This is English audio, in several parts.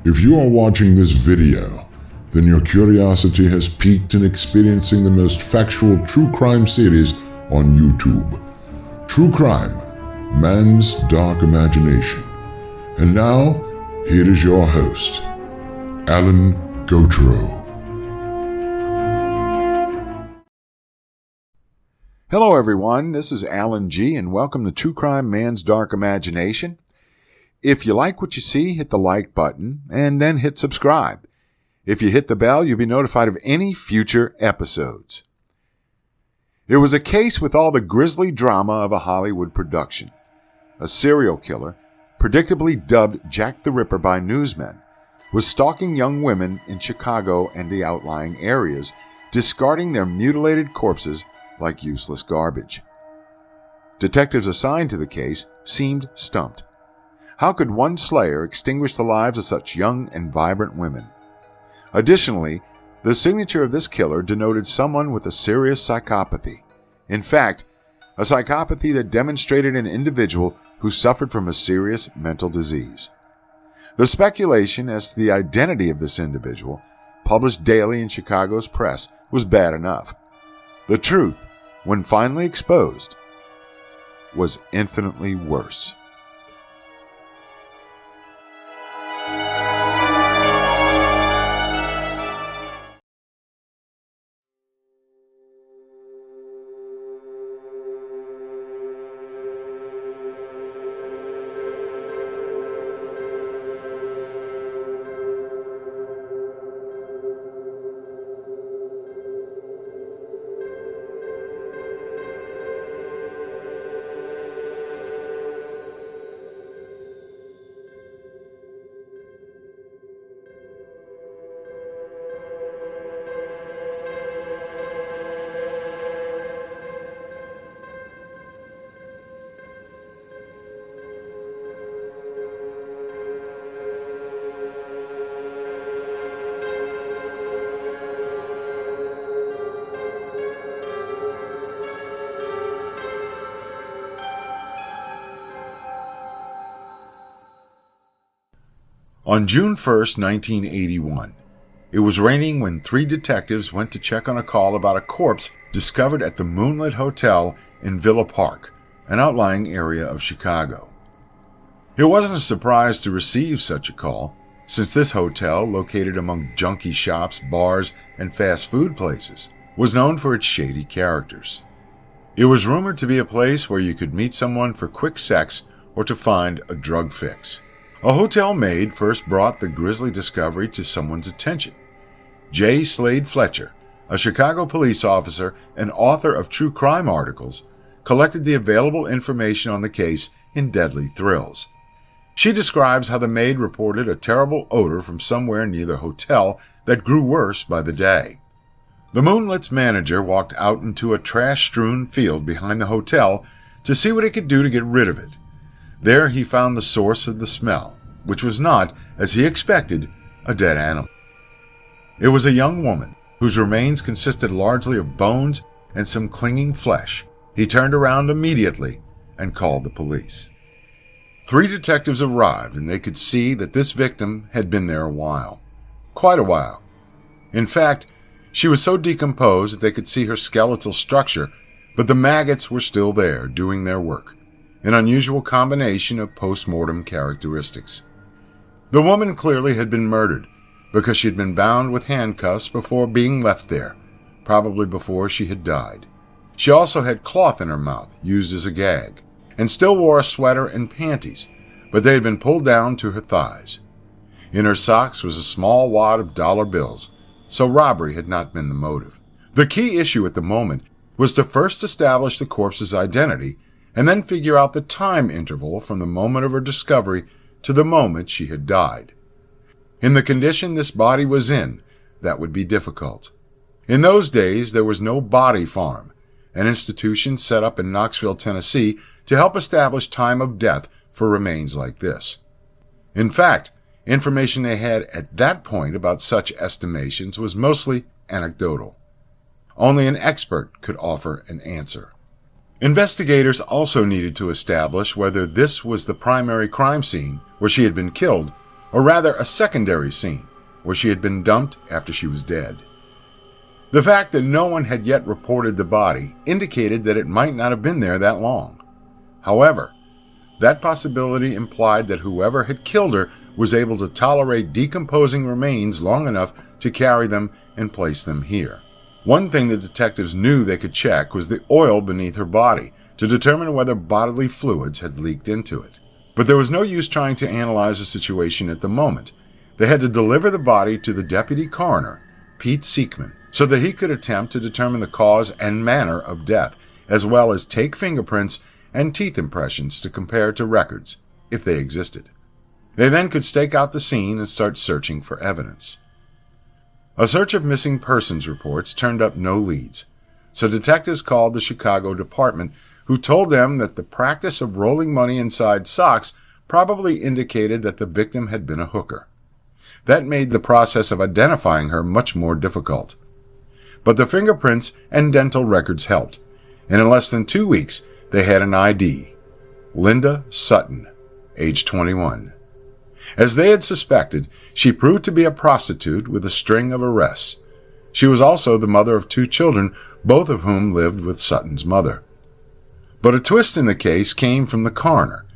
If you are watching this video, then your curiosity has piqued in experiencing the most factual true crime series on YouTube. True Crime, Man's Dark Imagination. And now, here is your host, Alan Gautreaux. Hello everyone, this is Alan G. and welcome to True Crime Man's Dark Imagination. If you like what you see, hit the like button and then hit subscribe. If you hit the bell, you'll be notified of any future episodes. It was a case with all the grisly drama of a Hollywood production. A serial killer, predictably dubbed Jack the Ripper by newsmen, was stalking young women in Chicago and the outlying areas, discarding their mutilated corpses like useless garbage. Detectives assigned to the case seemed stumped. How could one slayer extinguish the lives of such young and vibrant women? Additionally, the signature of this killer denoted someone with a serious psychopathy. In fact, a psychopathy that demonstrated an individual who suffered from a serious mental disease. The speculation as to the identity of this individual, published daily in Chicago's press, was bad enough. The truth, when finally exposed, was infinitely worse. On June 1st, 1981, it was raining when three detectives went to check on a call about a corpse discovered at the Moonlit Hotel in Villa Park, an outlying area of Chicago. It wasn't a surprise to receive such a call, since this hotel, located among junkie shops, bars, and fast food places, was known for its shady characters. It was rumored to be a place where you could meet someone for quick sex or to find a drug fix. A hotel maid first brought the grisly discovery to someone's attention. J. Slade Fletcher, a Chicago police officer and author of true crime articles, collected the available information on the case in Deadly Thrills. She describes how the maid reported a terrible odor from somewhere near the hotel that grew worse by the day. The Moonlit's manager walked out into a trash-strewn field behind the hotel to see what he could do to get rid of it. There he found the source of the smell, which was not, as he expected, a dead animal. It was a young woman, whose remains consisted largely of bones and some clinging flesh. He turned around immediately and called the police. Three detectives arrived, and they could see that this victim had been there a while. Quite a while. In fact, she was so decomposed that they could see her skeletal structure, but the maggots were still there, doing their work. An unusual combination of post-mortem characteristics. The woman clearly had been murdered, because she had been bound with handcuffs before being left there, probably before she had died. She also had cloth in her mouth, used as a gag, and still wore a sweater and panties, but they had been pulled down to her thighs. In her socks was a small wad of dollar bills, so robbery had not been the motive. The key issue at the moment was to first establish the corpse's identity and then figure out the time interval from the moment of her discovery to the moment she had died. In the condition this body was in, that would be difficult. In those days, there was no body farm, an institution set up in Knoxville, Tennessee, to help establish time of death for remains like this. In fact, information they had at that point about such estimations was mostly anecdotal. Only an expert could offer an answer. Investigators also needed to establish whether this was the primary crime scene where she had been killed, or rather a secondary scene, where she had been dumped after she was dead. The fact that no one had yet reported the body indicated that it might not have been there that long. However, that possibility implied that whoever had killed her was able to tolerate decomposing remains long enough to carry them and place them here. One thing the detectives knew they could check was the oil beneath her body to determine whether bodily fluids had leaked into it. But there was no use trying to analyze the situation at the moment. They had to deliver the body to the deputy coroner, Pete Seekman, so that he could attempt to determine the cause and manner of death, as well as take fingerprints and teeth impressions to compare to records, if they existed. They then could stake out the scene and start searching for evidence. A search of missing persons reports turned up no leads, so detectives called the Chicago department, who told them that the practice of rolling money inside socks probably indicated that the victim had been a hooker. That made the process of identifying her much more difficult. But the fingerprints and dental records helped, and in less than 2 weeks they had an ID, Linda Sutton, age 21. As they had suspected, she proved to be a prostitute with a string of arrests. She was also the mother of 2 children, both of whom lived with Sutton's mother. But a twist in the case came from the coroner.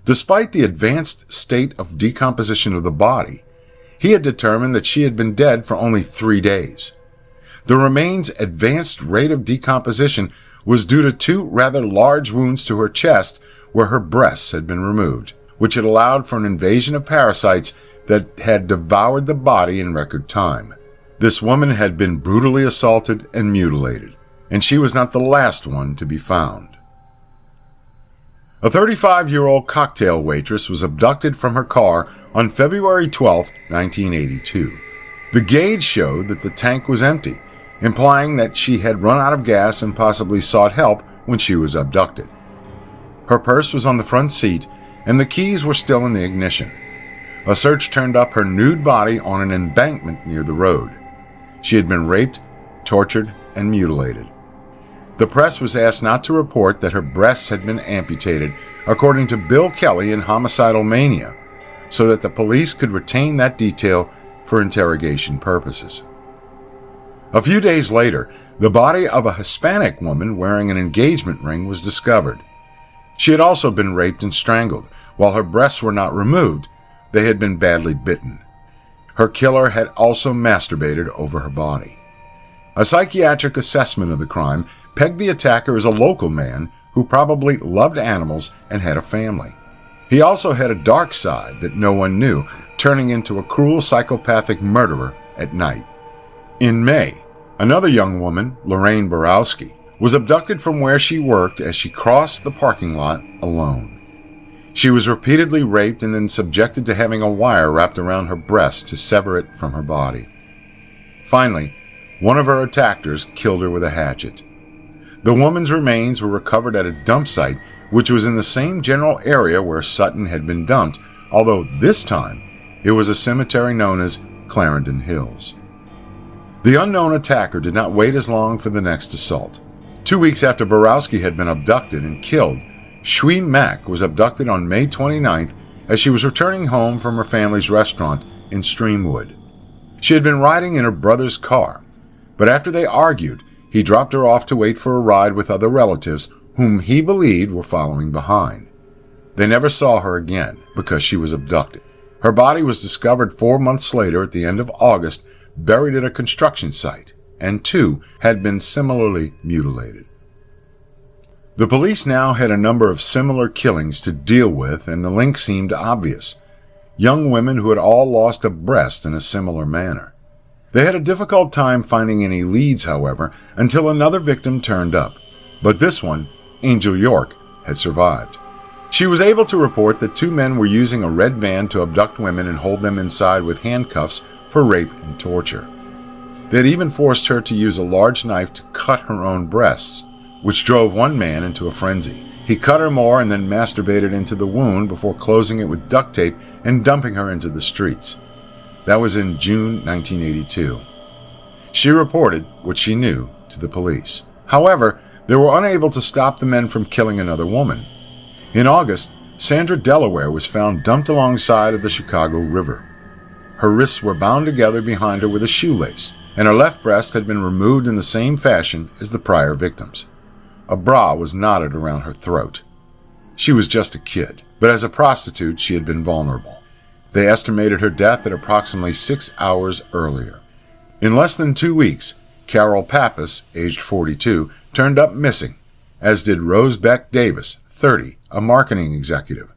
Despite the advanced state of decomposition of the body, he had determined that she had been dead for only 3 days. The remains' advanced rate of decomposition was due to 2 rather large wounds to her chest where her breasts had been removed, which had allowed for an invasion of parasites that had devoured the body in record time. This woman had been brutally assaulted and mutilated, and she was not the last one to be found. A 35-year-old cocktail waitress was abducted from her car on February 12, 1982. The gauge showed that the tank was empty, implying that she had run out of gas and possibly sought help when she was abducted. Her purse was on the front seat, and the keys were still in the ignition. A search turned up her nude body on an embankment near the road. She had been raped, tortured, and mutilated. The press was asked not to report that her breasts had been amputated, according to Bill Kelly in Homicidal Mania, so that the police could retain that detail for interrogation purposes. A few days later, the body of a Hispanic woman wearing an engagement ring was discovered. She had also been raped and strangled. While her breasts were not removed, they had been badly bitten. Her killer had also masturbated over her body. A psychiatric assessment of the crime pegged the attacker as a local man who probably loved animals and had a family. He also had a dark side that no one knew, turning into a cruel psychopathic murderer at night. In May, another young woman, Lorraine Borowski, was abducted from where she worked as she crossed the parking lot alone. She was repeatedly raped and then subjected to having a wire wrapped around her breast to sever it from her body. Finally, one of her attackers killed her with a hatchet. The woman's remains were recovered at a dump site, which was in the same general area where Sutton had been dumped, although this time it was a cemetery known as Clarendon Hills. The unknown attacker did not wait as long for the next assault. 2 weeks after Borowski had been abducted and killed, Shui Mack was abducted on May 29th as she was returning home from her family's restaurant in Streamwood. She had been riding in her brother's car, but after they argued, he dropped her off to wait for a ride with other relatives whom he believed were following behind. They never saw her again because she was abducted. Her body was discovered 4 months later at the end of August, buried at a construction site, and 2 had been similarly mutilated. The police now had a number of similar killings to deal with, and the link seemed obvious. Young women who had all lost a breast in a similar manner. They had a difficult time finding any leads, however, until another victim turned up. But this one, Angel York, had survived. She was able to report that 2 men were using a red van to abduct women and hold them inside with handcuffs for rape and torture. They had even forced her to use a large knife to cut her own breasts, which drove one man into a frenzy. He cut her more and then masturbated into the wound before closing it with duct tape and dumping her into the streets. That was in June 1982. She reported what she knew to the police. However, they were unable to stop the men from killing another woman. In August, Sandra Delaware was found dumped alongside of the Chicago River. Her wrists were bound together behind her with a shoelace, and her left breast had been removed in the same fashion as the prior victims. A bra was knotted around her throat. She was just a kid, but as a prostitute she had been vulnerable. They estimated her death at approximately 6 hours earlier. In less than 2 weeks, Carol Pappas, aged 42, turned up missing, as did Rose Beck Davis, 30, a marketing executive.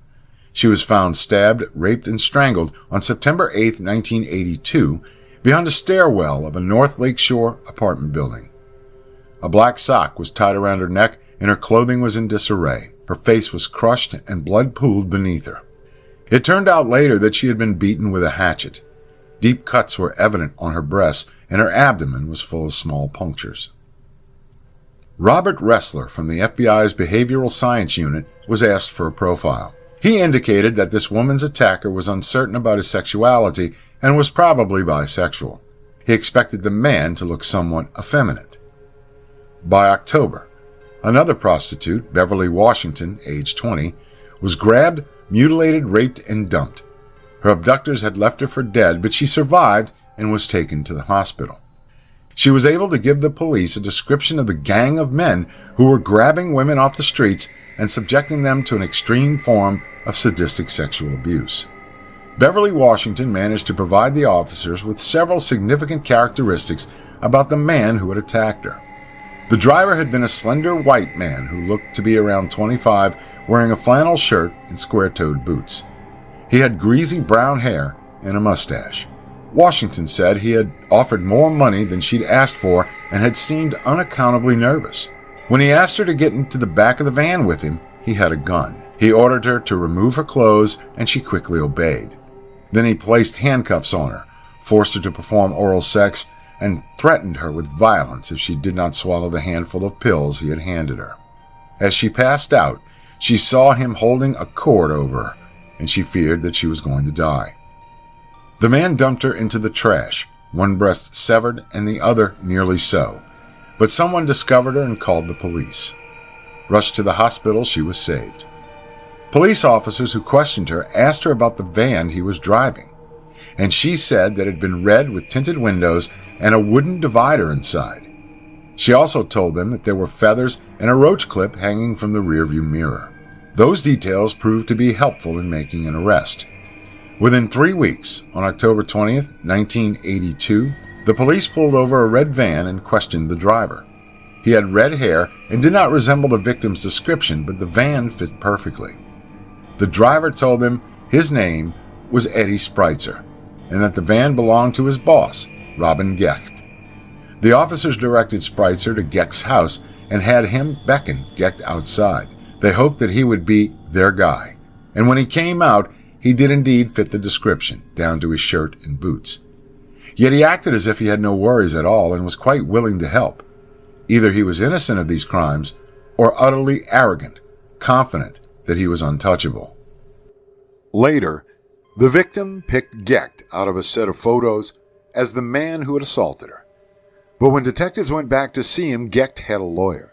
She was found stabbed, raped, and strangled on September 8, 1982, beyond a stairwell of a North Lakeshore apartment building. A black sock was tied around her neck, and her clothing was in disarray. Her face was crushed, and blood pooled beneath her. It turned out later that she had been beaten with a hatchet. Deep cuts were evident on her breasts, and her abdomen was full of small punctures. Robert Ressler from the FBI's Behavioral Science Unit was asked for a profile. He indicated that this woman's attacker was uncertain about his sexuality and was probably bisexual. He expected the man to look somewhat effeminate. By October, another prostitute, Beverly Washington, age 20, was grabbed, mutilated, raped, and dumped. Her abductors had left her for dead, but she survived and was taken to the hospital. She was able to give the police a description of the gang of men who were grabbing women off the streets and subjecting them to an extreme form of sadistic sexual abuse. Beverly Washington managed to provide the officers with several significant characteristics about the man who had attacked her. The driver had been a slender white man who looked to be around 25, wearing a flannel shirt and square-toed boots. He had greasy brown hair and a mustache. Washington said he had offered more money than she'd asked for and had seemed unaccountably nervous. When he asked her to get into the back of the van with him, he had a gun. He ordered her to remove her clothes, and she quickly obeyed. Then he placed handcuffs on her, forced her to perform oral sex, and threatened her with violence if she did not swallow the handful of pills he had handed her. As she passed out, she saw him holding a cord over her, and she feared that she was going to die. The man dumped her into the trash, one breast severed and the other nearly so, but someone discovered her and called the police. Rushed to the hospital, she was saved. Police officers who questioned her asked her about the van he was driving, and she said that it had been red with tinted windows and a wooden divider inside. She also told them that there were feathers and a roach clip hanging from the rearview mirror. Those details proved to be helpful in making an arrest. Within 3 weeks, on October 20th, 1982, the police pulled over a red van and questioned the driver. He had red hair and did not resemble the victim's description, but the van fit perfectly. The driver told them his name was Eddie Spreitzer, and that the van belonged to his boss, Robin Gecht. The officers directed Spreitzer to Gecht's house and had him beckon Gecht outside. They hoped that he would be their guy, and when he came out, he did indeed fit the description, down to his shirt and boots. Yet he acted as if he had no worries at all and was quite willing to help. Either he was innocent of these crimes, or utterly arrogant, confident that he was untouchable. Later, the victim picked Gecht out of a set of photos as the man who had assaulted her. But when detectives went back to see him, Gecht had a lawyer.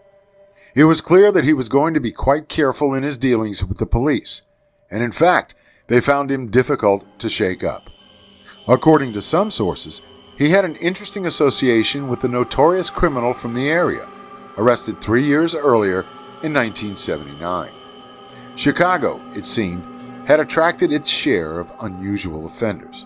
It was clear that he was going to be quite careful in his dealings with the police, and in fact, they found him difficult to shake up. According to some sources, he had an interesting association with the notorious criminal from the area, arrested 3 years earlier in 1979. Chicago, it seemed, had attracted its share of unusual offenders.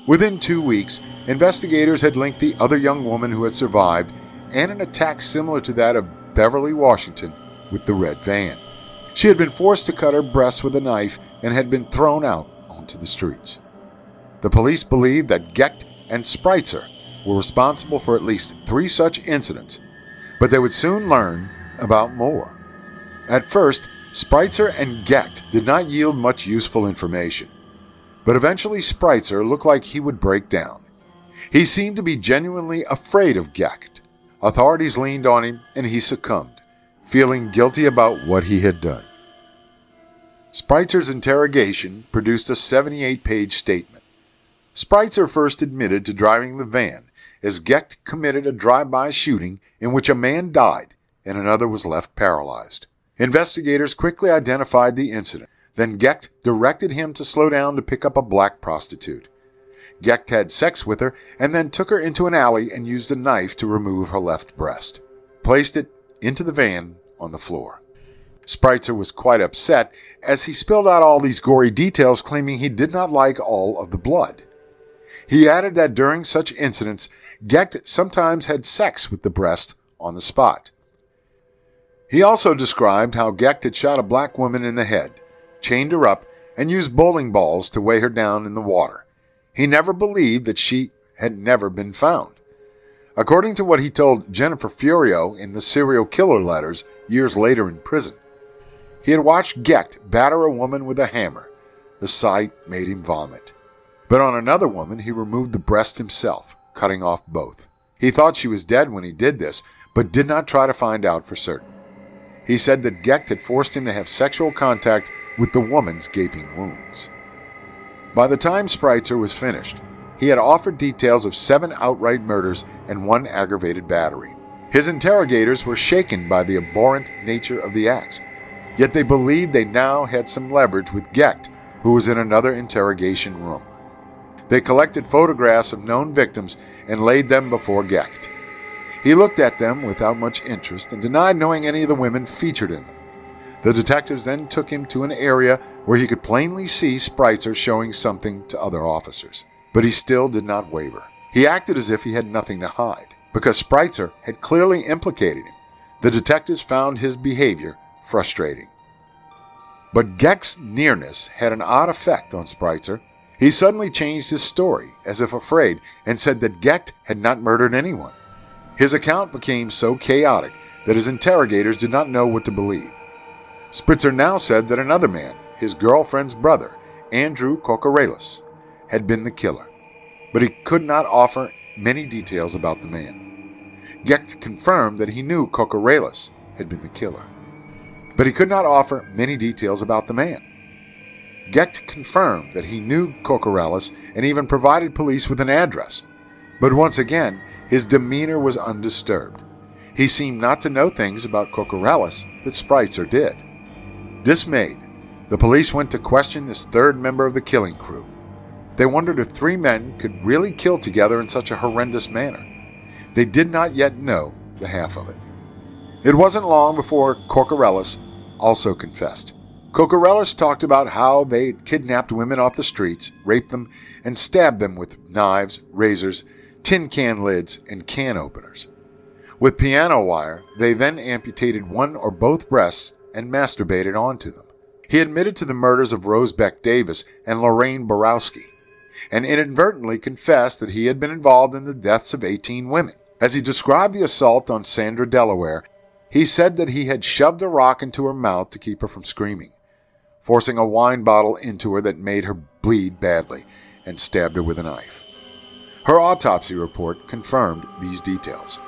Within 2 weeks, investigators had linked the other young woman who had survived and an attack similar to that of Beverly Washington with the red van. She had been forced to cut her breasts with a knife and had been thrown out onto the streets. The police believed that Gecht and Spreitzer were responsible for at least 3 such incidents, but they would soon learn about more. At first, Spreitzer and Gecht did not yield much useful information, but eventually Spreitzer looked like he would break down. He seemed to be genuinely afraid of Gecht. Authorities leaned on him and he succumbed, feeling guilty about what he had done. Spreitzer's interrogation produced a 78-page statement. Spreitzer first admitted to driving the van, as Gecht committed a drive-by shooting in which a man died and another was left paralyzed. Investigators quickly identified the incident. Then Gecht directed him to slow down to pick up a black prostitute. Gecht had sex with her and then took her into an alley and used a knife to remove her left breast. Placed it into the van on the floor. Spreitzer was quite upset as he spilled out all these gory details, claiming he did not like all of the blood. He added that during such incidents, Gecht sometimes had sex with the breast on the spot. He also described how Gecht had shot a black woman in the head, chained her up, and used bowling balls to weigh her down in the water. He never believed that she had never been found. According to what he told Jennifer Furio in the serial killer letters years later in prison, he had watched Gecht batter a woman with a hammer. The sight made him vomit. But on another woman, he removed the breast himself, cutting off both. He thought she was dead when he did this, but did not try to find out for certain. He said that Gecht had forced him to have sexual contact with the woman's gaping wounds. By the time Spreitzer was finished, he had offered details of 7 outright murders and 1 aggravated battery. His interrogators were shaken by the abhorrent nature of the acts, yet they believed they now had some leverage with Gecht, who was in another interrogation room. They collected photographs of known victims and laid them before Gecht. He looked at them without much interest and denied knowing any of the women featured in them. The detectives then took him to an area where he could plainly see Spreitzer showing something to other officers. But he still did not waver. He acted as if he had nothing to hide, because Spreitzer had clearly implicated him. The detectives found his behavior frustrating. But Gecht's nearness had an odd effect on Spreitzer. He suddenly changed his story, as if afraid, and said that Gecht had not murdered anyone. His account became so chaotic that his interrogators did not know what to believe. Spreitzer now said that another man, his girlfriend's brother, Andrew Kokorelis, had been the killer, but he could not offer many details about the man. Gecht confirmed that he knew Kokorelis had been the killer, but he could not offer many details about the man. Gecht confirmed that he knew Kokorelis and even provided police with an address, but once again, his demeanor was undisturbed. He seemed not to know things about Kokorelis that Spreitzer did. Dismayed, the police went to question this third member of the killing crew. They wondered if 3 men could really kill together in such a horrendous manner. They did not yet know the half of it. It wasn't long before Kokorelis also confessed. Kokorelis talked about how they had kidnapped women off the streets, raped them, and stabbed them with knives, razors, tin can lids, and can openers. With piano wire, they then amputated one or both breasts and masturbated onto them. He admitted to the murders of Rose Beck Davis and Lorraine Borowski, and inadvertently confessed that he had been involved in the deaths of 18 women. As he described the assault on Sandra Delaware, he said that he had shoved a rock into her mouth to keep her from screaming, forcing a wine bottle into her that made her bleed badly, and stabbed her with a knife. Her autopsy report confirmed these details.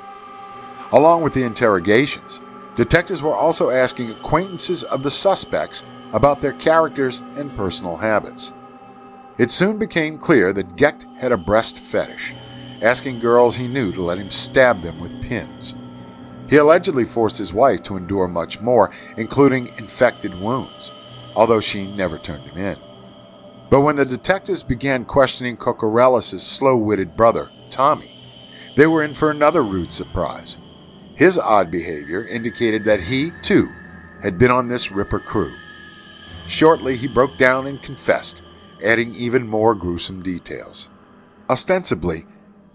Along with the interrogations, detectives were also asking acquaintances of the suspects about their characters and personal habits. It soon became clear that Gecht had a breast fetish, asking girls he knew to let him stab them with pins. He allegedly forced his wife to endure much more, including infected wounds, although she never turned him in. But when the detectives began questioning Kokorelis' slow-witted brother, Tommy, they were in for another rude surprise. His odd behavior indicated that he, too, had been on this Ripper crew. Shortly, he broke down and confessed, adding even more gruesome details. Ostensibly,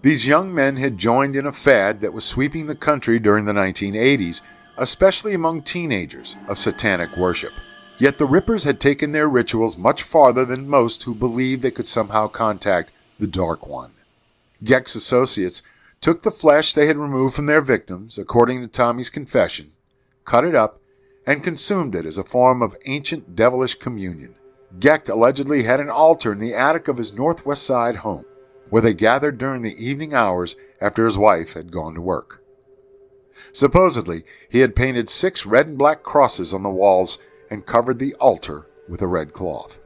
these young men had joined in a fad that was sweeping the country during the 1980s, especially among teenagers, of satanic worship. Yet the Rippers had taken their rituals much farther than most who believed they could somehow contact the Dark One. Gecht's associates took the flesh they had removed from their victims, according to Tommy's confession, cut it up, and consumed it as a form of ancient devilish communion. Gecht allegedly had an altar in the attic of his Northwest Side home, where they gathered during the evening hours after his wife had gone to work. Supposedly, he had painted 6 red and black crosses on the walls and covered the altar with a red cloth.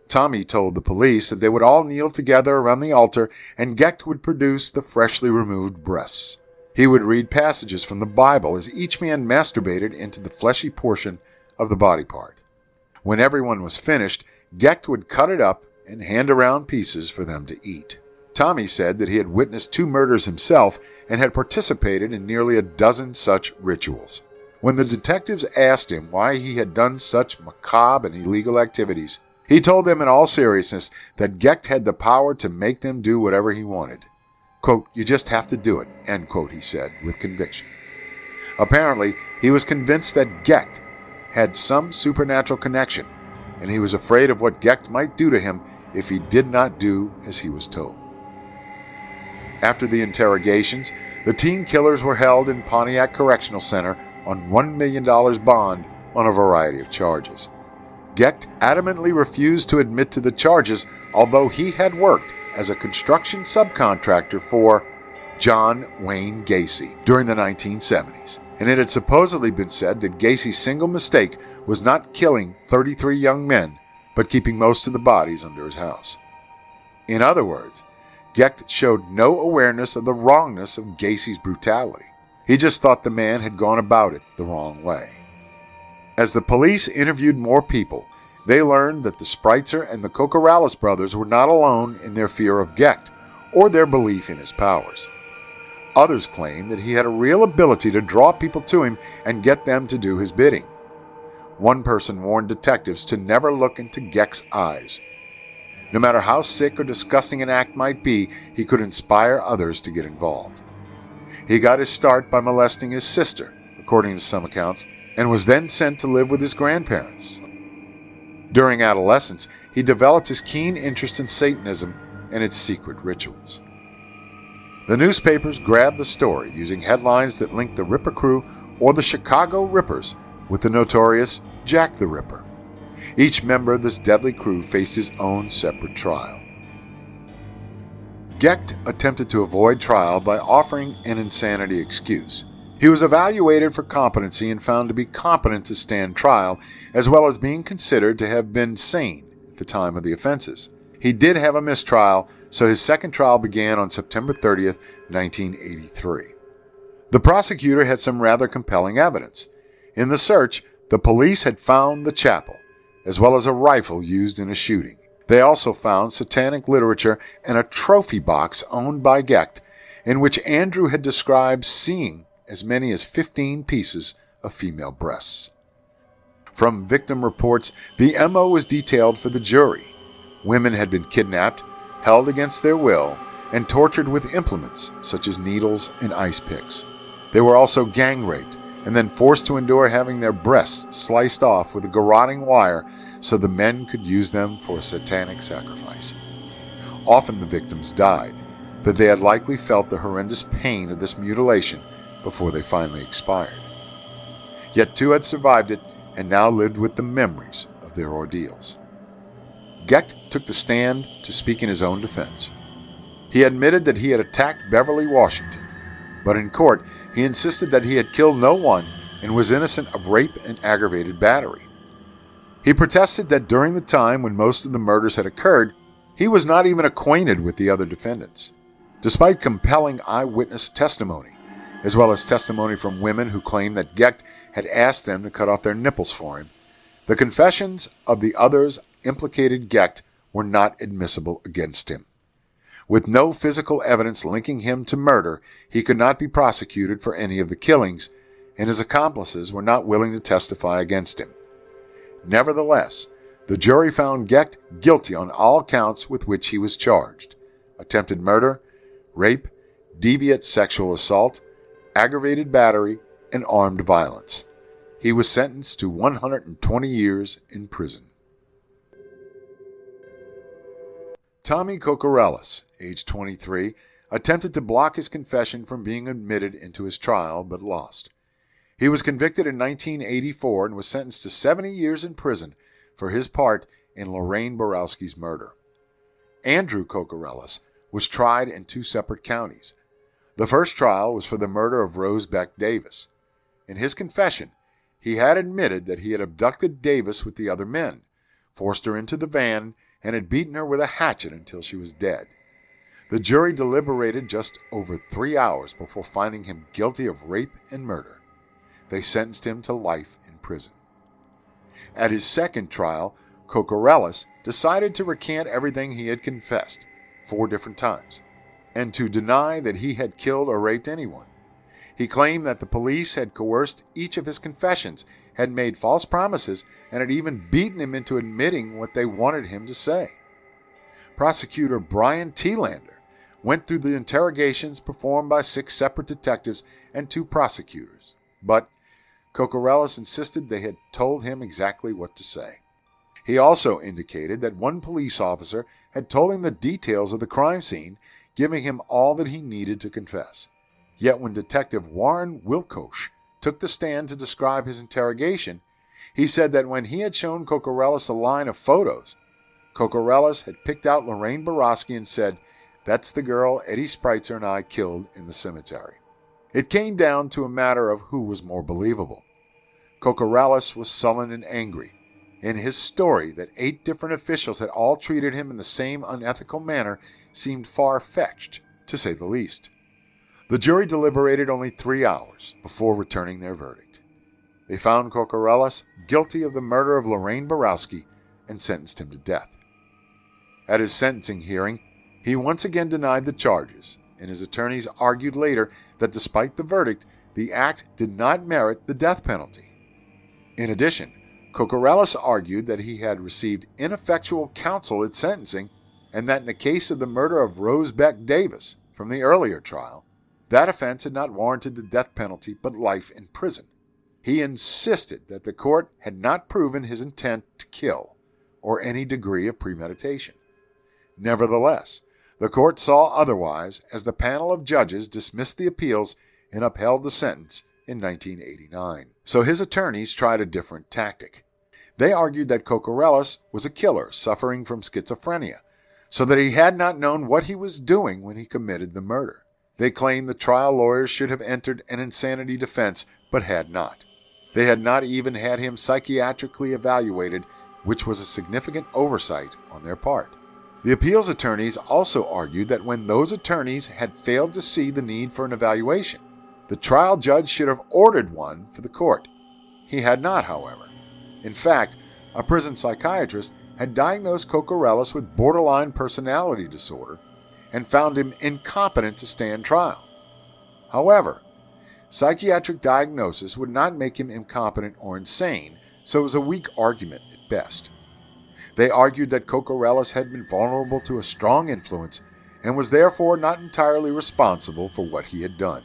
Tommy told the police that they would all kneel together around the altar and Gecht would produce the freshly removed breasts. He would read passages from the Bible as each man masturbated into the fleshy portion of the body part. When everyone was finished, Gecht would cut it up and hand around pieces for them to eat. Tommy said that he had witnessed 2 murders himself and had participated in nearly a dozen such rituals. When the detectives asked him why he had done such macabre and illegal activities, he told them in all seriousness that Gecht had the power to make them do whatever he wanted. Quote, "You just have to do it," end quote, he said, with conviction. Apparently, he was convinced that Gecht had some supernatural connection, and he was afraid of what Gecht might do to him if he did not do as he was told. After the interrogations, the teen killers were held in Pontiac Correctional Center on $1 million bond on a variety of charges. Gecht adamantly refused to admit to the charges, although he had worked as a construction subcontractor for John Wayne Gacy during the 1970s, and it had supposedly been said that Gacy's single mistake was not killing 33 young men, but keeping most of the bodies under his house. In other words, Gecht showed no awareness of the wrongness of Gacy's brutality. He just thought the man had gone about it the wrong way. As the police interviewed more people, they learned that the Spreitzer and the Cocorales brothers were not alone in their fear of Gecht or their belief in his powers. Others claimed that he had a real ability to draw people to him and get them to do his bidding. One person warned detectives to never look into Gecht's eyes. No matter how sick or disgusting an act might be, he could inspire others to get involved. He got his start by molesting his sister, according to some accounts, and was then sent to live with his grandparents. During adolescence, he developed his keen interest in Satanism and its secret rituals. The newspapers grabbed the story using headlines that linked the Ripper crew or the Chicago Rippers with the notorious Jack the Ripper. Each member of this deadly crew faced his own separate trial. Gecht attempted to avoid trial by offering an insanity excuse. He was evaluated for competency and found to be competent to stand trial, as well as being considered to have been sane at the time of the offenses. He did have a mistrial, so his second trial began on September 30th, 1983. The prosecutor had some rather compelling evidence. In the search, the police had found the chapel, as well as a rifle used in a shooting. They also found Satanic literature and a trophy box owned by Gecht, in which Andrew had described seeing as many as 15 pieces of female breasts. From victim reports, the MO was detailed for the jury. Women had been kidnapped, held against their will, and tortured with implements such as needles and ice picks. They were also gang raped and then forced to endure having their breasts sliced off with a garroting wire so the men could use them for a satanic sacrifice. Often the victims died, but they had likely felt the horrendous pain of this mutilation before they finally expired. Yet 2 had survived it and now lived with the memories of their ordeals. Gecht took the stand to speak in his own defense. He admitted that he had attacked Beverly, Washington, but in court he insisted that he had killed no one and was innocent of rape and aggravated battery. He protested that during the time when most of the murders had occurred, he was not even acquainted with the other defendants. Despite compelling eyewitness testimony, as well as testimony from women who claimed that Gecht had asked them to cut off their nipples for him, the confessions of the others implicated Gecht were not admissible against him. With no physical evidence linking him to murder, he could not be prosecuted for any of the killings, and his accomplices were not willing to testify against him. Nevertheless, the jury found Gecht guilty on all counts with which he was charged: attempted murder, rape, deviant sexual assault, aggravated battery, and armed violence. He was sentenced to 120 years in prison. Tommy Cocorales, age 23, attempted to block his confession from being admitted into his trial, but lost. He was convicted in 1984 and was sentenced to 70 years in prison for his part in Lorraine Borowski's murder. Andrew Cocorales was tried in 2 separate counties. The first trial was for the murder of Rose Beck Davis. In his confession, he had admitted that he had abducted Davis with the other men, forced her into the van, and had beaten her with a hatchet until she was dead. The jury deliberated just over 3 hours before finding him guilty of rape and murder. They sentenced him to life in prison. At his second trial, Cocorales decided to recant everything he had confessed 4 different times. and to deny that he had killed or raped anyone. He claimed that the police had coerced each of his confessions, had made false promises, and had even beaten him into admitting what they wanted him to say. Prosecutor Brian Thielander went through the interrogations performed by 6 separate detectives and 2 prosecutors, but Kokorellis insisted they had told him exactly what to say. He also indicated that one police officer had told him the details of the crime scene, giving him all that he needed to confess. Yet when Detective Warren Wilkosh took the stand to describe his interrogation, he said that when he had shown Kokorellis a line of photos, Kokorellis had picked out Lorraine Borowski and said, "That's the girl Eddie Spreitzer and I killed in the cemetery." It came down to a matter of who was more believable. Kokorellis was sullen and angry. In his story that 8 different officials had all treated him in the same unethical manner seemed far-fetched, to say the least. The jury deliberated only 3 hours before returning their verdict. They found Kokorellis guilty of the murder of Lorraine Borowski and sentenced him to death. At his sentencing hearing, he once again denied the charges, and his attorneys argued later that despite the verdict, the act did not merit the death penalty. In addition, Kokorellis argued that he had received ineffectual counsel at sentencing, and that in the case of the murder of Rose Beck Davis from the earlier trial, that offense had not warranted the death penalty but life in prison. He insisted that the court had not proven his intent to kill, or any degree of premeditation. Nevertheless, the court saw otherwise as the panel of judges dismissed the appeals and upheld the sentence in 1989. So his attorneys tried a different tactic. They argued that Kokorellis was a killer suffering from schizophrenia, so that he had not known what he was doing when he committed the murder. They claimed the trial lawyers should have entered an insanity defense, but had not. They had not even had him psychiatrically evaluated, which was a significant oversight on their part. The appeals attorneys also argued that when those attorneys had failed to see the need for an evaluation, the trial judge should have ordered one for the court. He had not, however. In fact, a prison psychiatrist had diagnosed Kokorellis with borderline personality disorder and found him incompetent to stand trial. However, psychiatric diagnosis would not make him incompetent or insane, so it was a weak argument at best. They argued that Kokorellis had been vulnerable to a strong influence and was therefore not entirely responsible for what he had done.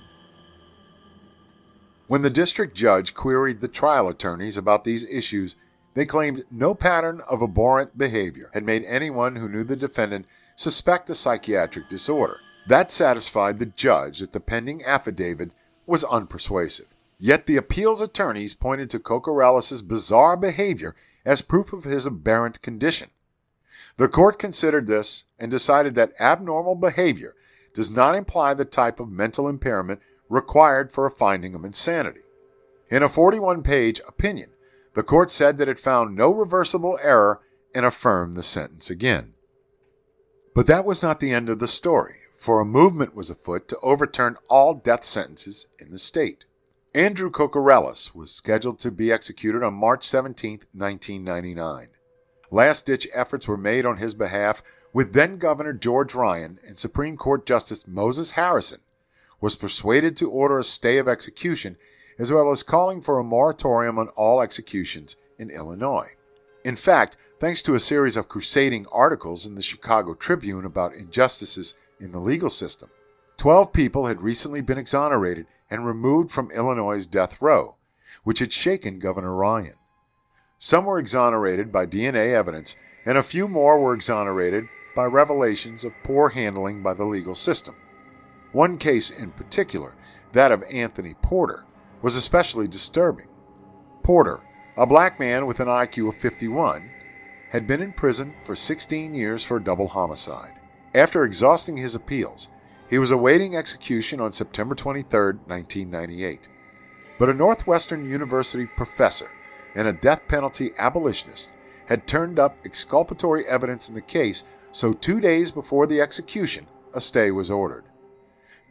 When the district judge queried the trial attorneys about these issues, they claimed no pattern of abhorrent behavior had made anyone who knew the defendant suspect a psychiatric disorder. That satisfied the judge that the pending affidavit was unpersuasive. Yet the appeals attorneys pointed to Kokorellis' bizarre behavior as proof of his aberrant condition. The court considered this and decided that abnormal behavior does not imply the type of mental impairment required for a finding of insanity. In a 41-page opinion, the court said that it found no reversible error and affirmed the sentence again. But that was not the end of the story, for a movement was afoot to overturn all death sentences in the state. Andrew Kokorellis was scheduled to be executed on March 17, 1999. Last-ditch efforts were made on his behalf, with then-Governor George Ryan and Supreme Court Justice Moses Harrison was persuaded to order a stay of execution, as well as calling for a moratorium on all executions in Illinois. In fact, thanks to a series of crusading articles in the Chicago Tribune about injustices in the legal system, 12 people had recently been exonerated and removed from Illinois' death row, which had shaken Governor Ryan. Some were exonerated by DNA evidence, and a few more were exonerated by revelations of poor handling by the legal system. One case in particular, that of Anthony Porter, was especially disturbing. Porter, a black man with an IQ of 51, had been in prison for 16 years for a double homicide. After exhausting his appeals, he was awaiting execution on September 23, 1998. But a Northwestern University professor and a death penalty abolitionist had turned up exculpatory evidence in the case, so 2 days before the execution, a stay was ordered.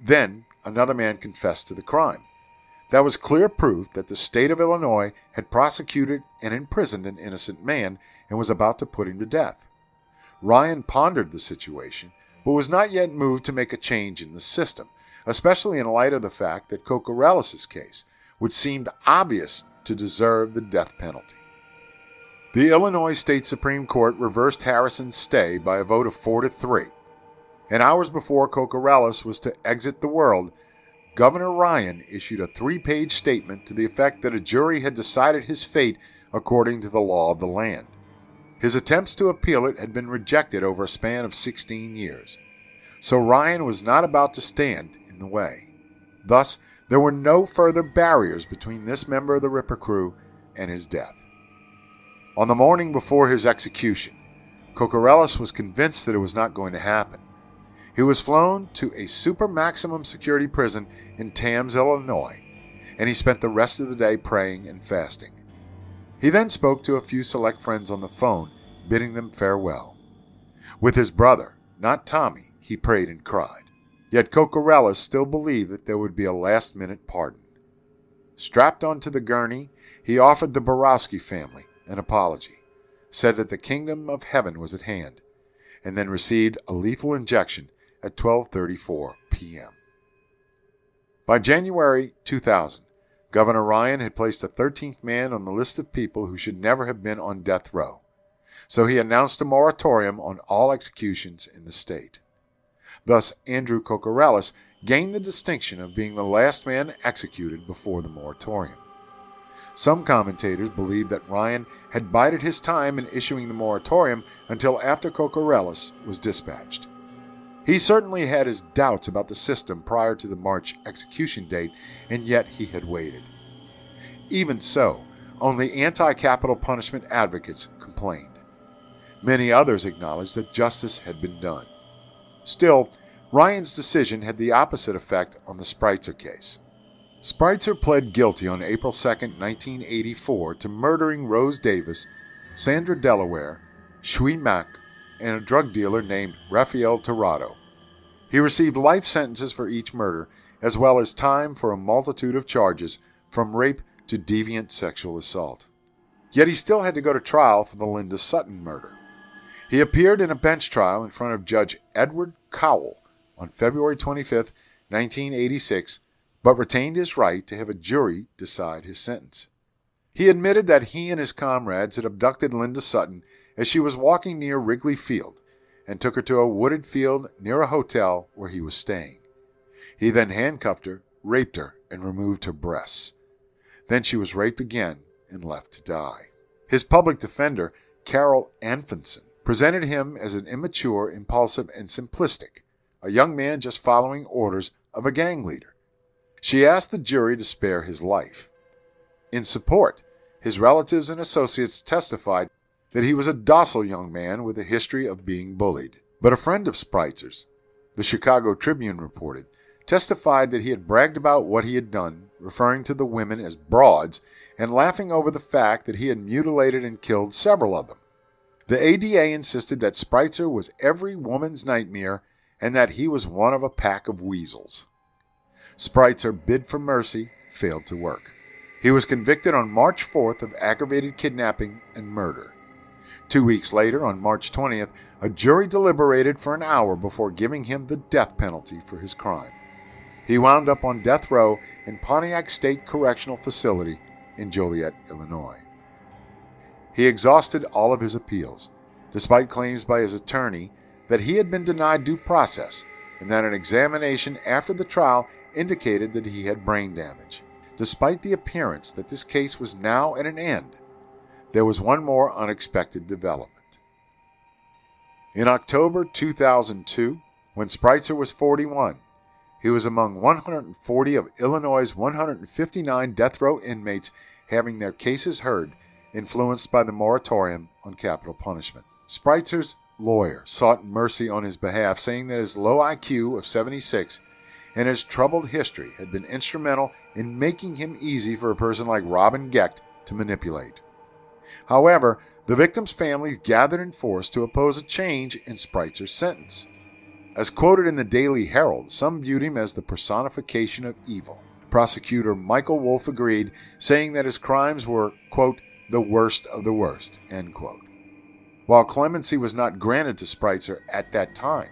Then, another man confessed to the crime. That was clear proof that the state of Illinois had prosecuted and imprisoned an innocent man and was about to put him to death. Ryan pondered the situation, but was not yet moved to make a change in the system, especially in light of the fact that Cocorellis' case would seem obvious to deserve the death penalty. The Illinois State Supreme Court reversed Harrison's stay by a vote of 4-3, and hours before Cocorellis was to exit the world, Governor Ryan issued a 3-page statement to the effect that a jury had decided his fate according to the law of the land. His attempts to appeal it had been rejected over a span of 16 years, so Ryan was not about to stand in the way. Thus, there were no further barriers between this member of the Ripper crew and his death. On the morning before his execution, Cocorellis was convinced that it was not going to happen. He was flown to a super maximum security prison in Tams, Illinois, and he spent the rest of the day praying and fasting. He then spoke to a few select friends on the phone, bidding them farewell. With his brother, not Tommy, he prayed and cried. Yet Cocorellis still believed that there would be a last-minute pardon. Strapped onto the gurney, he offered the Borowski family an apology, said that the kingdom of heaven was at hand, and then received a lethal injection at 12:34 p.m. By January 2000, Governor Ryan had placed a 13th man on the list of people who should never have been on death row, so he announced a moratorium on all executions in the state. Thus, Andrew Cocorellis gained the distinction of being the last man executed before the moratorium. Some commentators believed that Ryan had bided his time in issuing the moratorium until after Cocorellis was dispatched. He certainly had his doubts about the system prior to the March execution date, and yet he had waited. Even so, only anti-capital punishment advocates complained. Many others acknowledged that justice had been done. Still, Ryan's decision had the opposite effect on the Spreitzer case. Spreitzer pled guilty on April 2, 1984 to murdering Rose Davis, Sandra Delaware, Shui Mack, and a drug dealer named Rafael Tirado. He received life sentences for each murder, as well as time for a multitude of charges, from rape to deviant sexual assault. Yet he still had to go to trial for the Linda Sutton murder. He appeared in a bench trial in front of Judge Edward Cowell on February 25, 1986, but retained his right to have a jury decide his sentence. He admitted that he and his comrades had abducted Linda Sutton as she was walking near Wrigley Field and took her to a wooded field near a hotel where he was staying. He then handcuffed her, raped her, and removed her breasts. Then she was raped again and left to die. His public defender, Carol Anfinson, presented him as an immature, impulsive, and simplistic, a young man just following orders of a gang leader. She asked the jury to spare his life. In support, his relatives and associates testified that he was a docile young man with a history of being bullied. But a friend of Spreitzer's, the Chicago Tribune reported, testified that he had bragged about what he had done, referring to the women as broads, and laughing over the fact that he had mutilated and killed several of them. The ADA insisted that Spreitzer was every woman's nightmare and that he was one of a pack of weasels. Spreitzer bid for mercy, failed to work. He was convicted on March 4th of aggravated kidnapping and murder. 2 weeks later, on March 20th, a jury deliberated for an hour before giving him the death penalty for his crime. He wound up on death row in Pontiac State Correctional Facility in Joliet, Illinois. He exhausted all of his appeals, despite claims by his attorney that he had been denied due process and that an examination after the trial indicated that he had brain damage. Despite the appearance that this case was now at an end, there was one more unexpected development. In October 2002, when Spreitzer was 41, he was among 140 of Illinois' 159 death row inmates having their cases heard, influenced by the moratorium on capital punishment. Spreitzer's lawyer sought mercy on his behalf, saying that his low IQ of 76 and his troubled history had been instrumental in making him easy for a person like Robin Gecht to manipulate. However, the victims' families gathered in force to oppose a change in Spreitzer's sentence. As quoted in the Daily Herald, some viewed him as the personification of evil. Prosecutor Michael Wolff agreed, saying that his crimes were, quote, the worst of the worst, end quote. While clemency was not granted to Spreitzer at that time,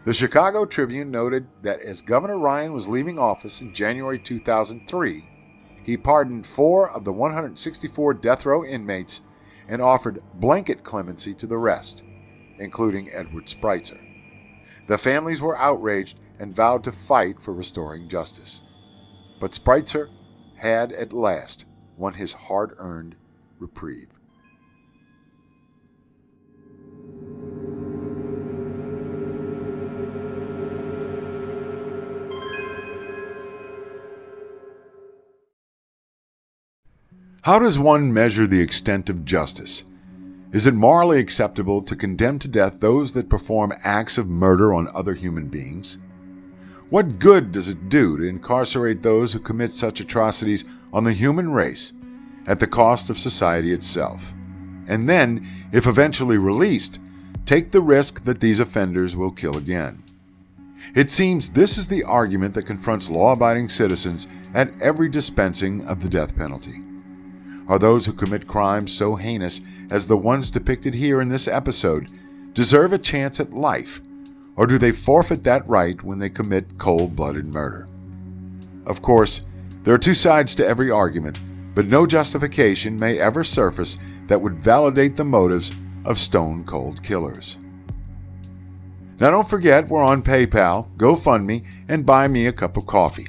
The Chicago Tribune noted that as Governor Ryan was leaving office in January 2003, he pardoned 4 of the 164 death row inmates and offered blanket clemency to the rest, including Edward Spreitzer. The families were outraged and vowed to fight for restoring justice. But Spreitzer had at last won his hard-earned reprieve. How does one measure the extent of justice? Is it morally acceptable to condemn to death those that perform acts of murder on other human beings? What good does it do to incarcerate those who commit such atrocities on the human race at the cost of society itself? And then, if eventually released, take the risk that these offenders will kill again. It seems this is the argument that confronts law-abiding citizens at every dispensing of the death penalty. Are those who commit crimes so heinous as the ones depicted here in this episode deserve a chance at life, or do they forfeit that right when they commit cold-blooded murder? Of course, there are two sides to every argument, but no justification may ever surface that would validate the motives of stone-cold killers. Now don't forget, we're on PayPal, GoFundMe, and Buy Me a Cup of Coffee.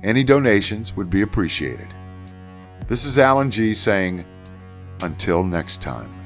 Any donations would be appreciated. This is Alan G. saying, until next time.